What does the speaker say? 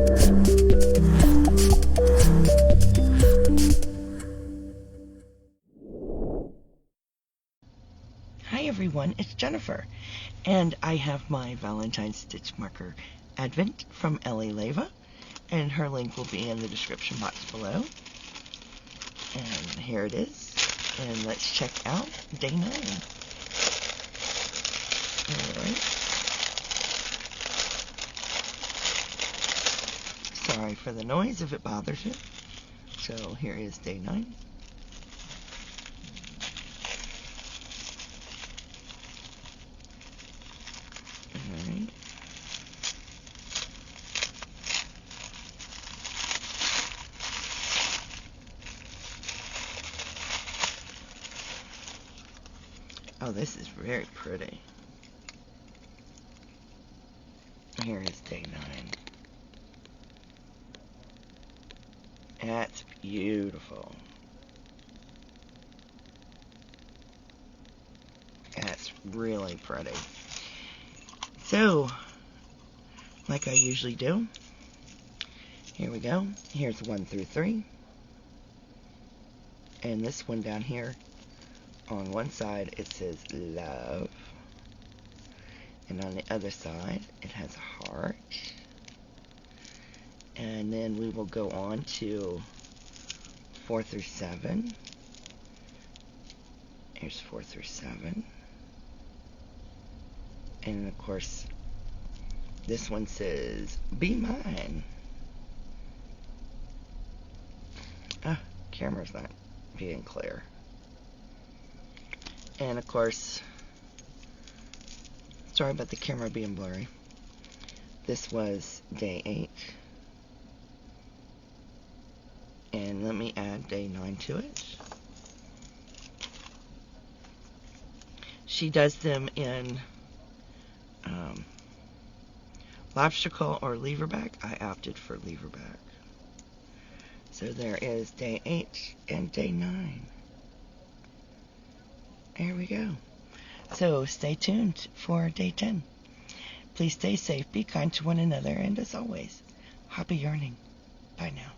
Hi everyone, it's Jennifer, and I have my Valentine stitch marker advent from Ellie Leva, and her link will be in the description box below. And here it is, and let's check out day 9. Alright. Sorry for the noise if it bothers you. So here is day 9. Alright. Oh, this is very pretty. Here is day 9. That's beautiful. That's really pretty. So, like I usually do, here we go. Here's 1 through 3. And this one down here, on one side it says love. And on the other side, it has a heart. And then we will go on to 4 through 7. Here's 4 through 7. And of course, this one says, be mine. Ah, camera's not being clear. And of course, sorry about the camera being blurry. This was day 8. And let me add day 9 to it. She does them in lobstercle or leverback. I opted for leverback. So there is day 8 and day 9. There we go. So stay tuned for day 10. Please stay safe, be kind to one another, and as always, happy yarning. Bye now.